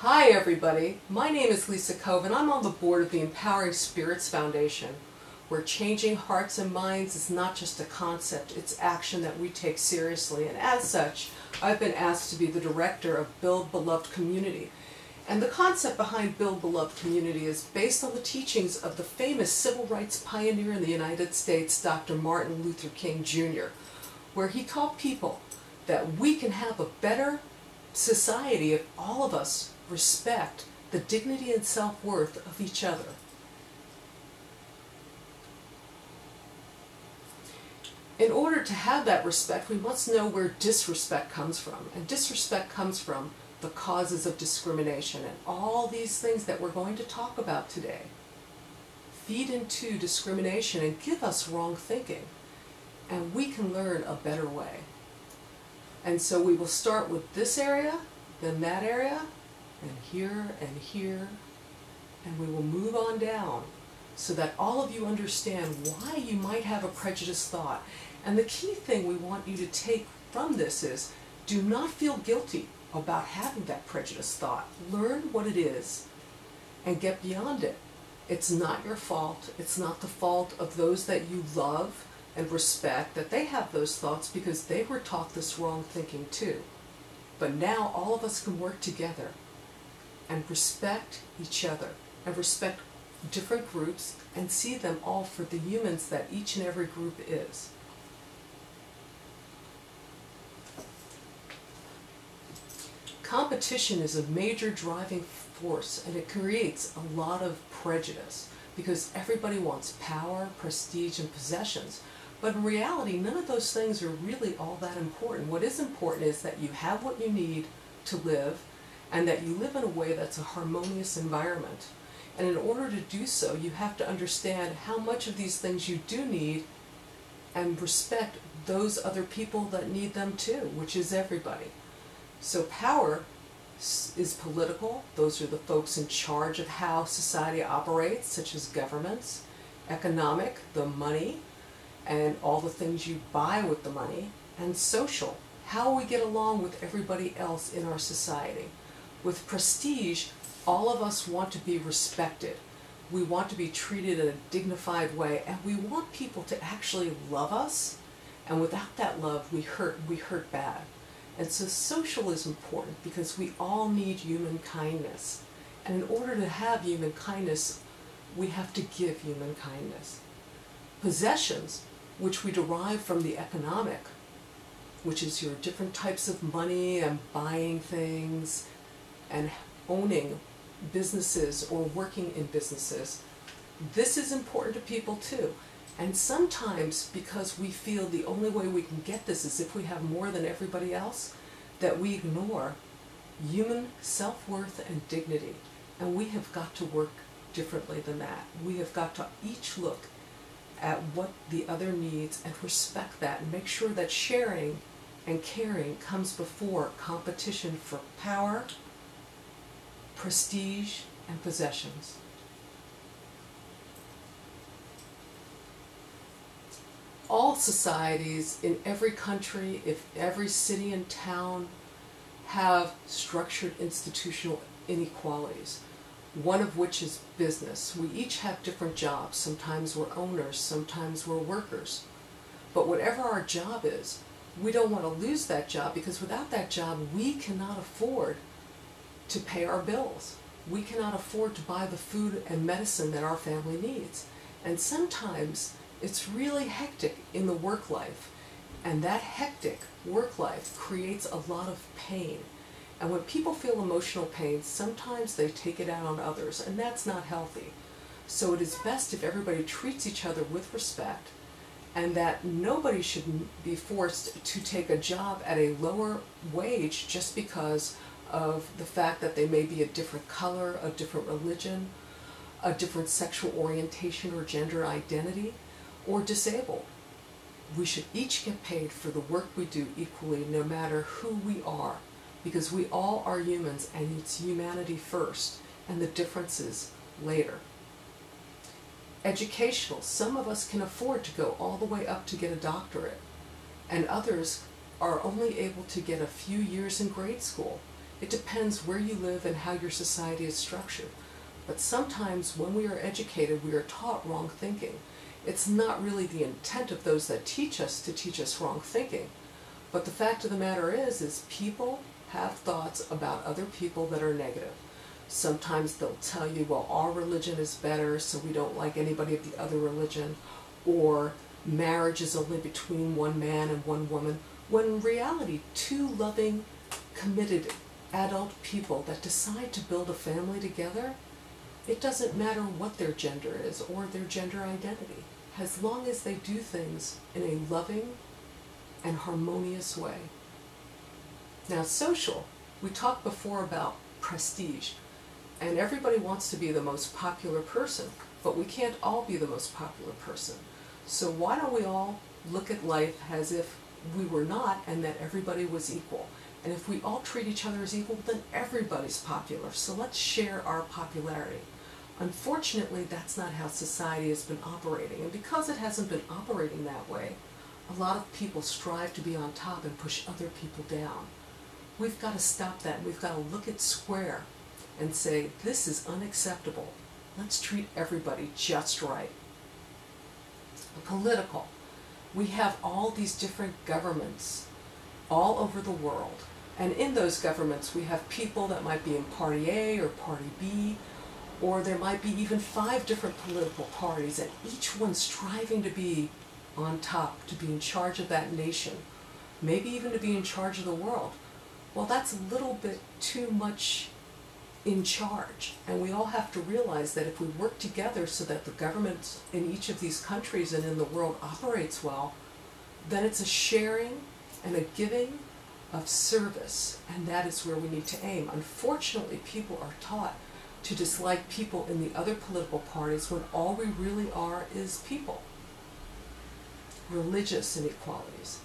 Hi everybody, my name is Lisa Cove and I'm on the board of the Empowering Spirits Foundation, where changing hearts and minds is not just a concept, it's action that we take seriously, and as such I've been asked to be the director of Build Beloved Community. And the concept behind Build Beloved Community is based on the teachings of the famous civil rights pioneer in the United States, Dr. Martin Luther King Jr., where he taught people that we can have a better society if all of us respect the dignity and self-worth of each other. In order to have that respect, we must know where disrespect comes from. And disrespect comes from the causes of discrimination. And all these things that we're going to talk about today feed into discrimination and give us wrong thinking. And we can learn a better way. And so we will start with this area, then that area, and here, and we will move on down so that all of you understand why you might have a prejudiced thought. And the key thing we want you to take from this is, do not feel guilty about having that prejudiced thought. Learn what it is and get beyond it. It's not your fault. It's not the fault of those that you love and respect that they have those thoughts, because they were taught this wrong thinking too. But now all of us can work together and respect each other and respect different groups and see them all for the humans that each and every group is. Competition is a major driving force, and it creates a lot of prejudice because everybody wants power, prestige, and possessions. But in reality, none of those things are really all that important. What is important is that you have what you need to live, and that you live in a way that's a harmonious environment. And in order to do so, you have to understand how much of these things you do need and respect those other people that need them too, which is everybody. So power is political. Those are the folks in charge of how society operates, such as governments. Economic, the money, and all the things you buy with the money. And social, how we get along with everybody else in our society. With prestige, all of us want to be respected. We want to be treated in a dignified way, and we want people to actually love us. And without that love, we hurt bad. And so social is important because we all need human kindness. And in order to have human kindness, we have to give human kindness. Possessions, which we derive from the economic, which is your different types of money and buying things and owning businesses or working in businesses. This is important to people too. And sometimes, because we feel the only way we can get this is if we have more than everybody else, that we ignore human self-worth and dignity. And we have got to work differently than that. We have got to each look at what the other needs and respect that, and make sure that sharing and caring comes before competition for power, prestige, and possessions. All societies in every country, if every city and town, have structured institutional inequalities, one of which is business. We each have different jobs. Sometimes we're owners, sometimes we're workers. But whatever our job is, we don't want to lose that job, because without that job we cannot afford to pay our bills. We cannot afford to buy the food and medicine that our family needs. And sometimes it's really hectic in the work life, and that hectic work life creates a lot of pain. And when people feel emotional pain, sometimes they take it out on others, and that's not healthy. So it is best if everybody treats each other with respect, and that nobody should be forced to take a job at a lower wage just because of the fact that they may be a different color, a different religion, a different sexual orientation or gender identity, or disabled. We should each get paid for the work we do equally, no matter who we are, because we all are humans, and it's humanity first, and the differences later. Educational, some of us can afford to go all the way up to get a doctorate, and others are only able to get a few years in grade school. It depends where you live and how your society is structured. But sometimes when we are educated, we are taught wrong thinking. It's not really the intent of those that teach us to teach us wrong thinking. But the fact of the matter is people have thoughts about other people that are negative. Sometimes they'll tell you, well, our religion is better, so we don't like anybody of the other religion, or marriage is only between one man and one woman, when in reality, two loving, committed adult people that decide to build a family together, it doesn't matter what their gender is or their gender identity, as long as they do things in a loving and harmonious way. Now, social, we talked before about prestige, and everybody wants to be the most popular person, but we can't all be the most popular person. So why don't we all look at life as if we were not and that everybody was equal? And if we all treat each other as equal, then everybody's popular. So let's share our popularity. Unfortunately, that's not how society has been operating. And because it hasn't been operating that way, a lot of people strive to be on top and push other people down. We've got to stop that. We've got to look at square and say, this is unacceptable. Let's treat everybody just right. Political. We have all these different governments all over the world. And in those governments, we have people that might be in Party A or Party B, or there might be even 5 different political parties, and each one striving to be on top, to be in charge of that nation, maybe even to be in charge of the world. Well, that's a little bit too much in charge, and we all have to realize that if we work together so that the government in each of these countries and in the world operates well, then it's a sharing and a giving of service, and that is where we need to aim. Unfortunately, people are taught to dislike people in the other political parties when all we really are is people. Religious inequalities.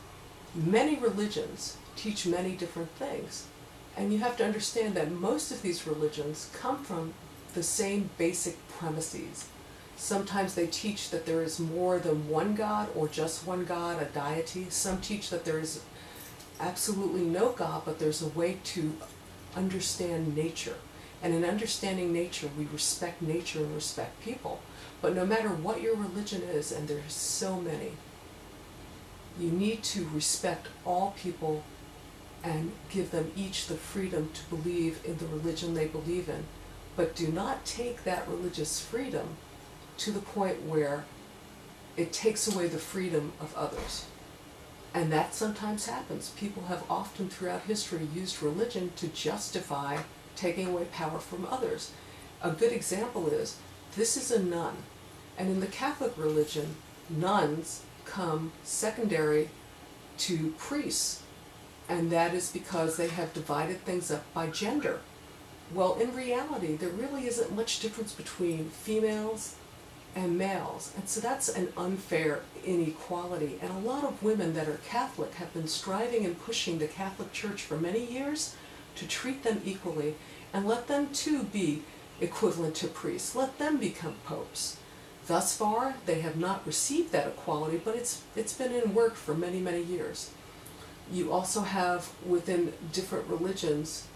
Many religions teach many different things, and you have to understand that most of these religions come from the same basic premises. Sometimes they teach that there is more than one God or just one God, a deity. Some teach that there is absolutely no God, but there's a way to understand nature. And in understanding nature, we respect nature and respect people. But no matter what your religion is, and there's so many, you need to respect all people and give them each the freedom to believe in the religion they believe in. But do not take that religious freedom to the point where it takes away the freedom of others. And that sometimes happens. People have often throughout history used religion to justify taking away power from others. A good example is, this is a nun. And in the Catholic religion, nuns come secondary to priests. And that is because they have divided things up by gender. Well, in reality, there really isn't much difference between females and males. And so that's an unfair inequality. And a lot of women that are Catholic have been striving and pushing the Catholic Church for many years to treat them equally and let them too be equivalent to priests. Let them become popes. Thus far, they have not received that equality, but it's been in work for many, many years. You also have within different religions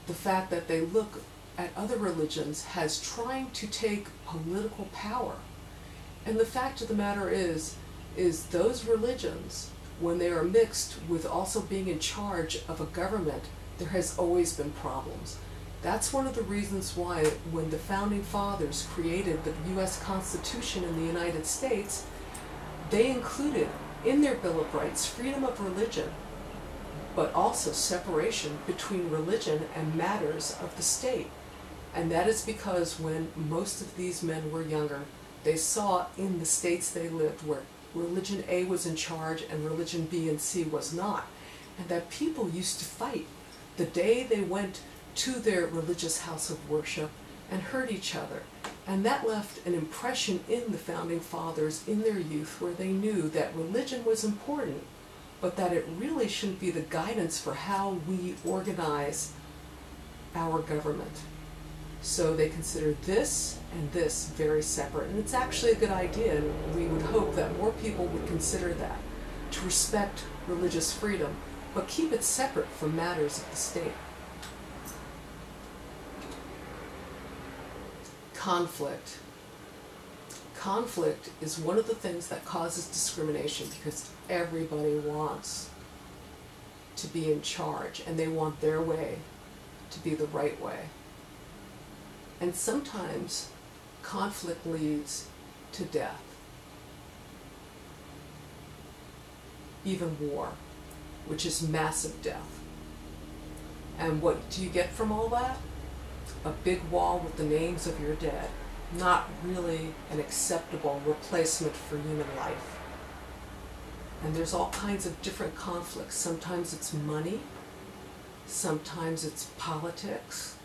the fact that they look at other religions as trying to take political power. And the fact of the matter is those religions, when they are mixed with also being in charge of a government, there has always been problems. That's one of the reasons why when the Founding Fathers created the U.S. Constitution in the United States, they included in their Bill of Rights freedom of religion, but also separation between religion and matters of the state. And that is because when most of these men were younger, they saw in the states they lived where religion A was in charge and religion B and C was not, and that people used to fight the day they went to their religious house of worship and hurt each other. And that left an impression in the Founding Fathers in their youth where they knew that religion was important, but that it really shouldn't be the guidance for how we organize our government. So they considered this and this very separate. And it's actually a good idea, and we would hope that more people would consider that, to respect religious freedom, but keep it separate from matters of the state. Conflict. Conflict is one of the things that causes discrimination because everybody wants to be in charge and they want their way to be the right way. And sometimes conflict leads to death, even war, which is massive death. And what do you get from all that? A big wall with the names of your dead. Not really an acceptable replacement for human life. And there's all kinds of different conflicts. Sometimes it's money, sometimes it's politics,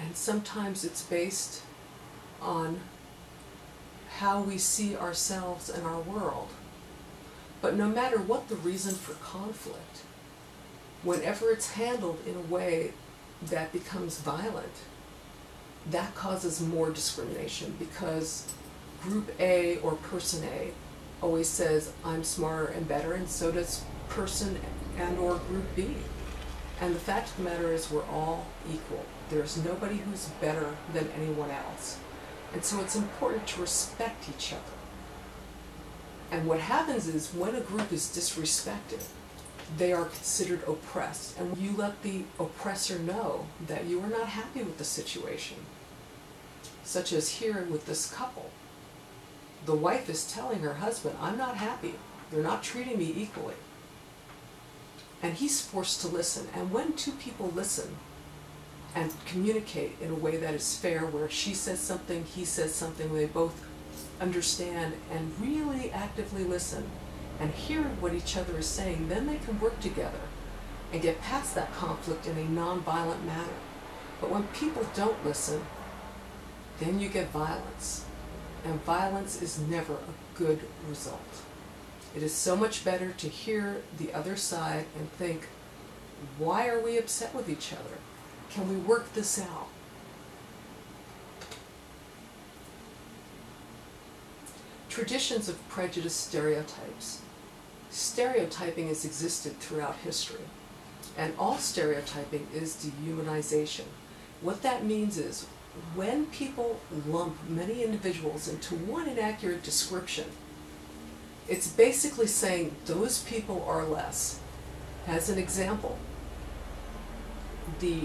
and sometimes it's based on how we see ourselves and our world. But no matter what the reason for conflict, whenever it's handled in a way that becomes violent, that causes more discrimination because Group A or Person A always says, I'm smarter and better, and so does Person and or Group B. And the fact of the matter is we're all equal. There's nobody who's better than anyone else. And so it's important to respect each other. And what happens is when a group is disrespected, they are considered oppressed. And you let the oppressor know that you are not happy with the situation. Such as here with this couple. The wife is telling her husband, I'm not happy. They're not treating me equally. And he's forced to listen. And when two people listen and communicate in a way that is fair, where she says something, he says something, they both understand and really actively listen and hear what each other is saying, then they can work together and get past that conflict in a non-violent manner. But when people don't listen, then you get violence. And violence is never a good result. It is so much better to hear the other side and think, why are we upset with each other? Can we work this out? Traditions of prejudice stereotypes. Stereotyping has existed throughout history, and all stereotyping is dehumanization. What that means is when people lump many individuals into one inaccurate description, it's basically saying those people are less. As an example, the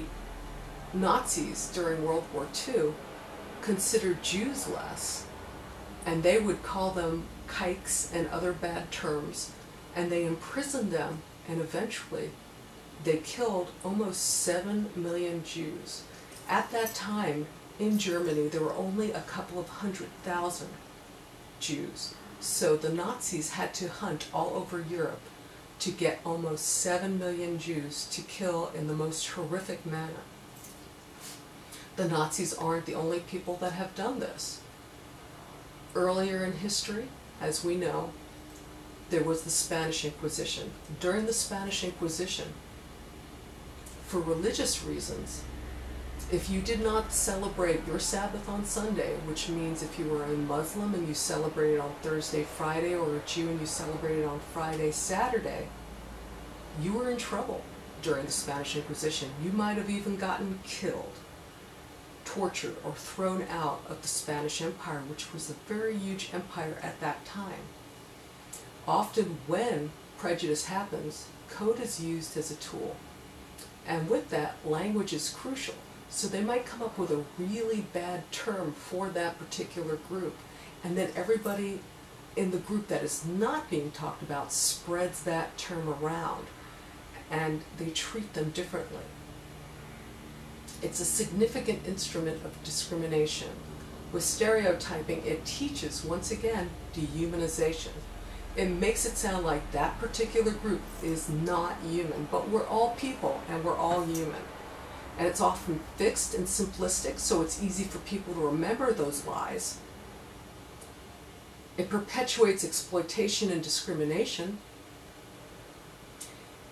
Nazis during World War II considered Jews less, and they would call them kikes and other bad terms, and they imprisoned them, and eventually they killed almost 7 million Jews. At that time, in Germany, there were only a couple of 100,000 Jews. So the Nazis had to hunt all over Europe to get almost 7 million Jews to kill in the most horrific manner. The Nazis aren't the only people that have done this. Earlier in history, as we know, there was the Spanish Inquisition. During the Spanish Inquisition, for religious reasons, if you did not celebrate your Sabbath on Sunday, which means if you were a Muslim and you celebrated on Thursday, Friday, or a Jew and you celebrated on Friday, Saturday, you were in trouble during the Spanish Inquisition. You might have even gotten killed, tortured, or thrown out of the Spanish Empire, which was a very huge empire at that time. Often when prejudice happens, code is used as a tool. And with that, language is crucial. So they might come up with a really bad term for that particular group, and then everybody in the group that is not being talked about spreads that term around, and they treat them differently. It's a significant instrument of discrimination. With stereotyping, it teaches, once again, dehumanization. It makes it sound like that particular group is not human, but we're all people and we're all human. And it's often fixed and simplistic, so it's easy for people to remember those lies. It perpetuates exploitation and discrimination,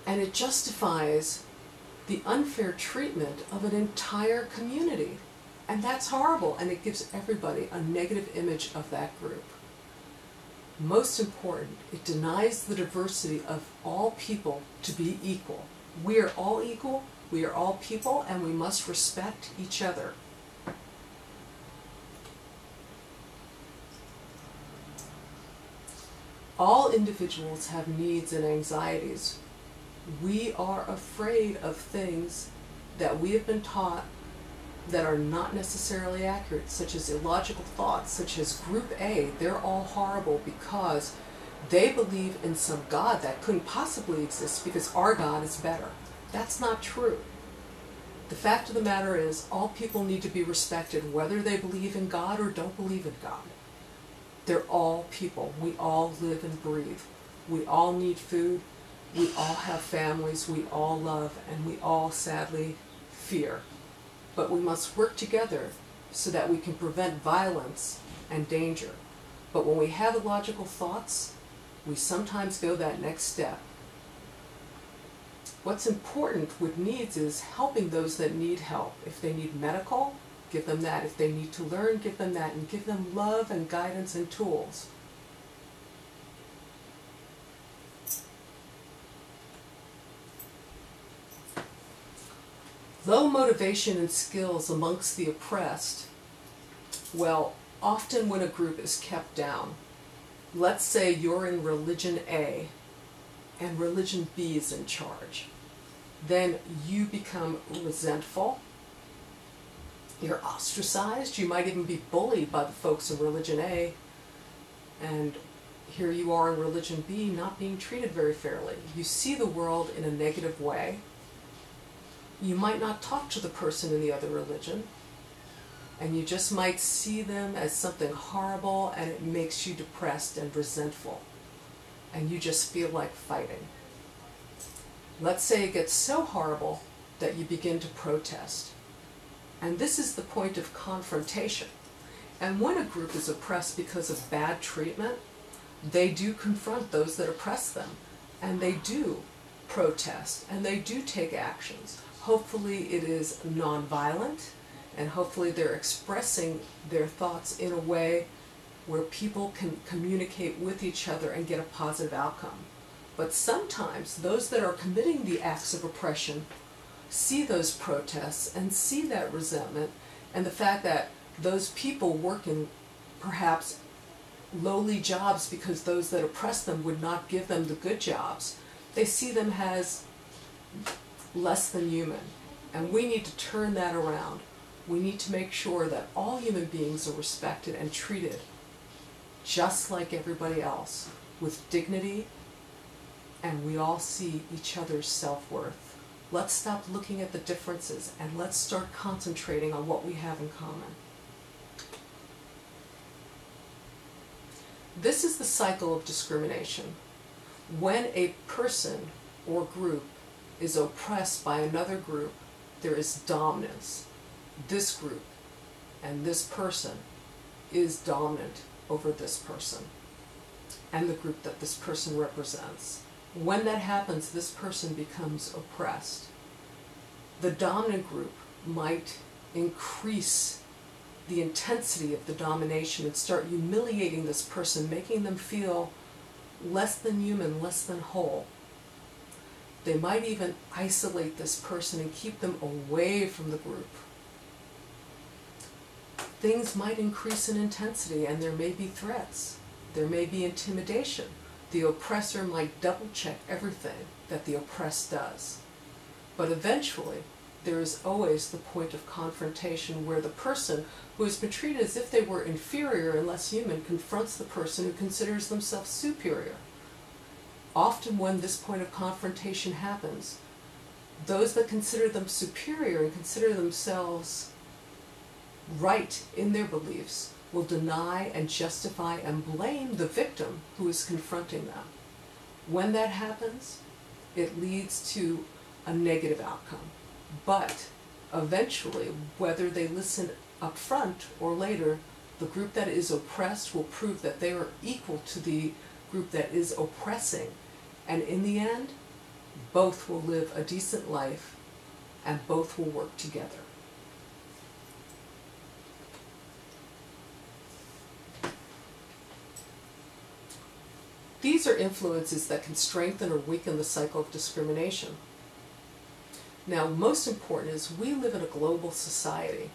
and it justifies the unfair treatment of an entire community. And that's horrible, and it gives everybody a negative image of that group. Most important, it denies the diversity of all people to be equal. We are all equal. We are all people, and we must respect each other. All individuals have needs and anxieties. We are afraid of things that we have been taught that are not necessarily accurate, such as illogical thoughts, such as Group A. They're all horrible because they believe in some God that couldn't possibly exist because our God is better. That's not true. The fact of the matter is, all people need to be respected, whether they believe in God or don't believe in God. They're all people. We all live and breathe. We all need food. We all have families. We all love, and we all sadly fear. But we must work together so that we can prevent violence and danger. But when we have illogical thoughts, we sometimes go that next step. What's important with needs is helping those that need help. If they need medical, give them that. If they need to learn, give them that, and give them love and guidance and tools. Low motivation and skills amongst the oppressed. Well, often when a group is kept down, let's say you're in religion A and religion B is in charge, then you become resentful, you're ostracized, you might even be bullied by the folks in religion A, and here you are in religion B not being treated very fairly. You see the world in a negative way. You might not talk to the person in the other religion, and you just might see them as something horrible, and it makes you depressed and resentful, and you just feel like fighting. Let's say it gets so horrible that you begin to protest. And this is the point of confrontation. And when a group is oppressed because of bad treatment, they do confront those that oppress them, and they do protest, and they do take actions. Hopefully it is nonviolent, and hopefully they're expressing their thoughts in a way where people can communicate with each other and get a positive outcome. But sometimes those that are committing the acts of oppression see those protests and see that resentment, and the fact that those people work in perhaps lowly jobs because those that oppress them would not give them the good jobs. They see them as less than human, and we need to turn that around. We need to make sure that all human beings are respected and treated just like everybody else, with dignity, and we all see each other's self-worth. Let's stop looking at the differences and let's start concentrating on what we have in common. This is the cycle of discrimination. When a person or group is oppressed by another group, there is dominance. This group and this person is dominant over this person and the group that this person represents. When that happens, this person becomes oppressed. The dominant group might increase the intensity of the domination and start humiliating this person, making them feel less than human, less than whole. They might even isolate this person and keep them away from the group. Things might increase in intensity, and there may be threats. There may be intimidation. The oppressor might double-check everything that the oppressed does. But eventually, there is always the point of confrontation where the person who has been treated as if they were inferior and less human confronts the person who considers themselves superior. Often when this point of confrontation happens, those that consider them superior and consider themselves right in their beliefs will deny and justify and blame the victim who is confronting them. When that happens, it leads to a negative outcome. But eventually, whether they listen up front or later, the group that is oppressed will prove that they are equal to the group that is oppressing. And in the end, both will live a decent life and both will work together. These are influences that can strengthen or weaken the cycle of discrimination. Now, most important is we live in a global society.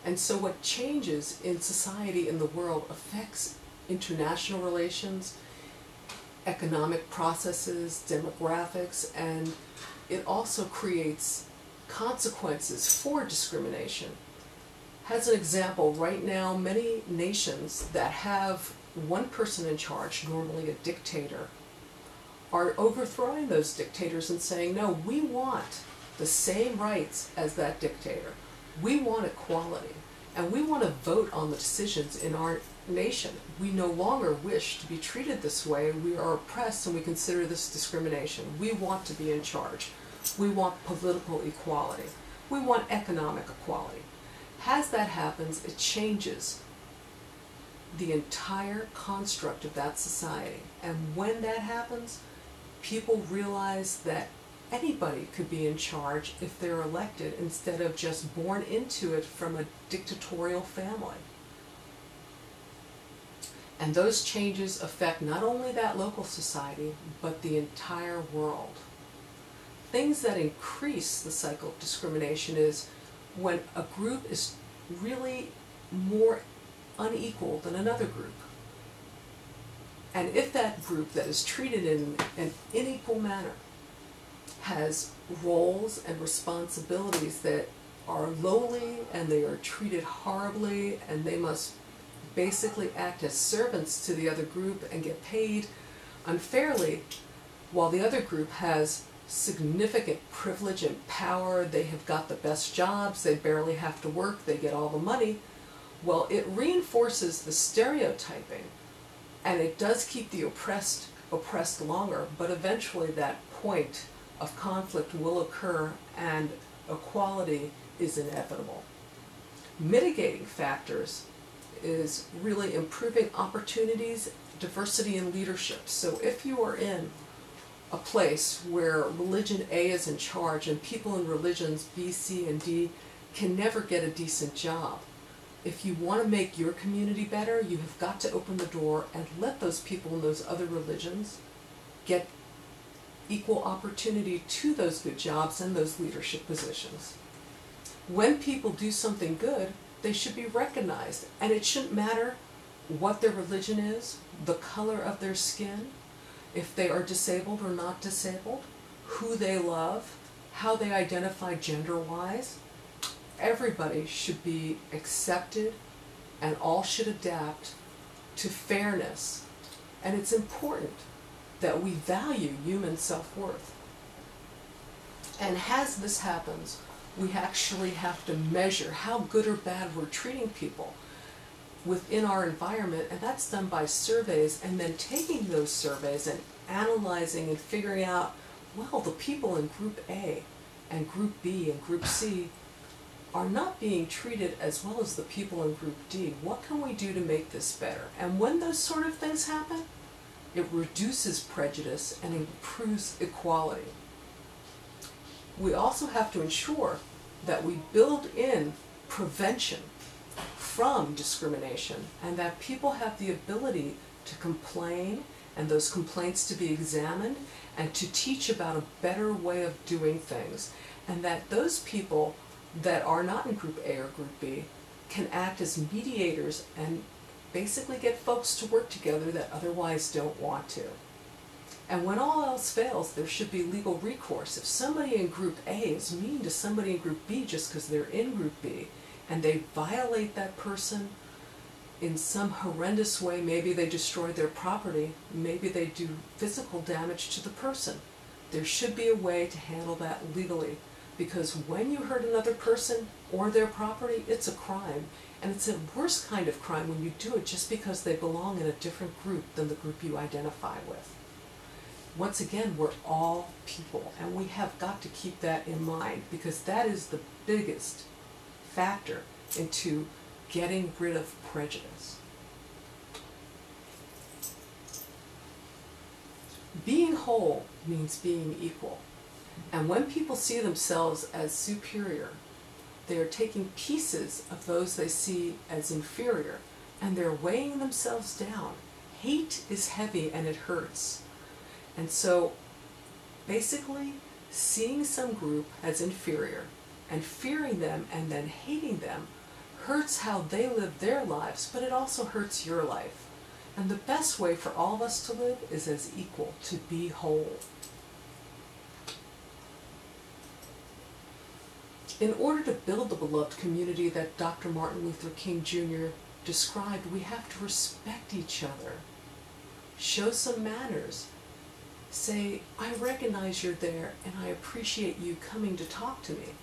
And so what changes in society in the world affects international relations, economic processes, demographics, and it also creates consequences for discrimination. As an example, right now many nations that have one person in charge, normally a dictator, are overthrowing those dictators and saying, no, we want the same rights as that dictator. We want equality, and we want to vote on the decisions in our nation. We no longer wish to be treated this way. We are oppressed and we consider this discrimination. We want to be in charge. We want political equality. We want economic equality. As that happens, it changes the entire construct of that society. And when that happens, people realize that anybody could be in charge if they're elected instead of just born into it from a dictatorial family. And those changes affect not only that local society, but the entire world. Things that increase the cycle of discrimination is when a group is really more unequal than another group. And if that group that is treated in an unequal manner has roles and responsibilities that are lowly and they are treated horribly and they must basically act as servants to the other group and get paid unfairly, while the other group has significant privilege and power, they have got the best jobs, they barely have to work, they get all the money, well, it reinforces the stereotyping, and it does keep the oppressed longer, but eventually that point of conflict will occur and equality is inevitable. Mitigating factors is really improving opportunities, diversity in leadership. So if you are in a place where religion A is in charge and people in religions B, C, and D can never get a decent job, if you want to make your community better, you have got to open the door and let those people in those other religions get equal opportunity to those good jobs and those leadership positions. When people do something good, they should be recognized, and it shouldn't matter what their religion is, the color of their skin, if they are disabled or not disabled, who they love, how they identify gender-wise. Everybody should be accepted and all should adapt to fairness. And it's important that we value human self-worth. And as this happens, we actually have to measure how good or bad we're treating people within our environment, and that's done by surveys, and then taking those surveys and analyzing and figuring out, well, the people in Group A and Group B and Group C are not being treated as well as the people in Group D. What can we do to make this better? And when those sort of things happen, it reduces prejudice and improves equality. We also have to ensure that we build in prevention from discrimination and that people have the ability to complain and those complaints to be examined and to teach about a better way of doing things, and that those people that are not in Group A or Group B can act as mediators and basically get folks to work together that otherwise don't want to. And when all else fails, there should be legal recourse. If somebody in Group A is mean to somebody in Group B just because they're in Group B, and they violate that person in some horrendous way, maybe they destroy their property, maybe they do physical damage to the person, there should be a way to handle that legally. Because when you hurt another person or their property, it's a crime. And it's a worse kind of crime when you do it just because they belong in a different group than the group you identify with. Once again, we're all people, and we have got to keep that in mind, because that is the biggest factor into getting rid of prejudice. Being whole means being equal. And when people see themselves as superior, they are taking pieces of those they see as inferior, and they're weighing themselves down. Hate is heavy and it hurts. And so, basically, seeing some group as inferior and fearing them and then hating them hurts how they live their lives, but it also hurts your life. And the best way for all of us to live is as equal, to be whole. In order to build the beloved community that Dr. Martin Luther King Jr. described, we have to respect each other, show some manners, say, I recognize you're there and I appreciate you coming to talk to me.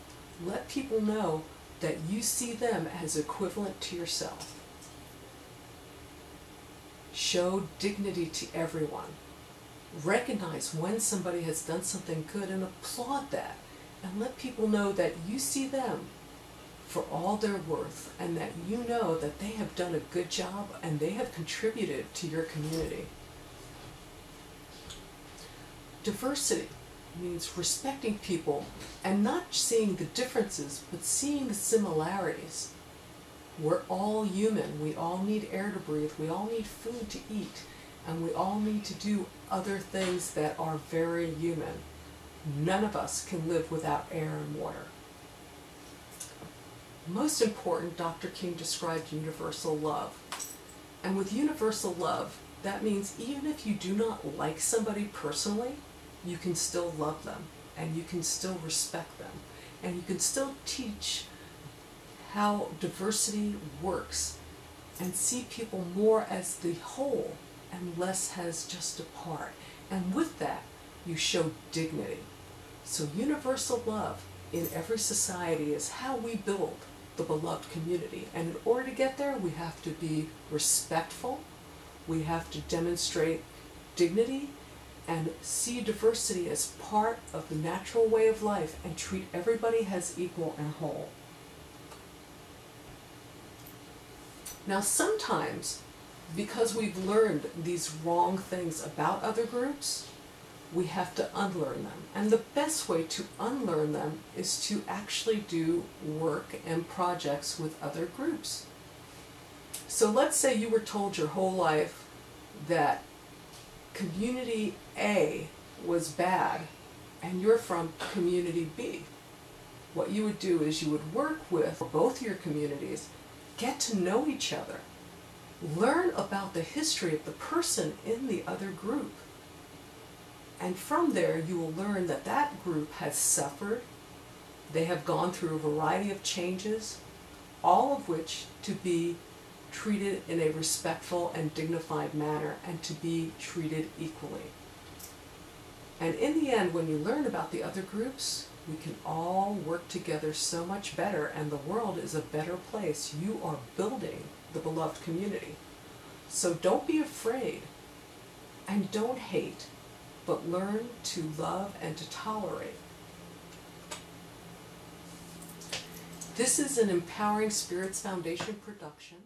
Let people know that you see them as equivalent to yourself. Show dignity to everyone. Recognize when somebody has done something good and applaud that. And let people know that you see them for all their worth and that you know that they have done a good job and they have contributed to your community. Diversity means respecting people and not seeing the differences, but seeing the similarities. We're all human. We all need air to breathe. We all need food to eat. And we all need to do other things that are very human. None of us can live without air and water. Most important, Dr. King described universal love. And with universal love, that means even if you do not like somebody personally, you can still love them, and you can still respect them, and you can still teach how diversity works, and see people more as the whole and less as just a part. And with that, you show dignity. So universal love in every society is how we build the beloved community. And in order to get there, we have to be respectful, we have to demonstrate dignity, and see diversity as part of the natural way of life and treat everybody as equal and whole. Now sometimes, because we've learned these wrong things about other groups, we have to unlearn them. And the best way to unlearn them is to actually do work and projects with other groups. So let's say you were told your whole life that community A was bad and you're from community B. What you would do is you would work with both your communities, get to know each other, learn about the history of the person in the other group. And from there you will learn that that group has suffered, they have gone through a variety of changes, all of which to be treated in a respectful and dignified manner and to be treated equally. And in the end, when you learn about the other groups, we can all work together so much better and the world is a better place. You are building the beloved community. So don't be afraid and don't hate, but learn to love and to tolerate. This is an Empowering Spirits Foundation production.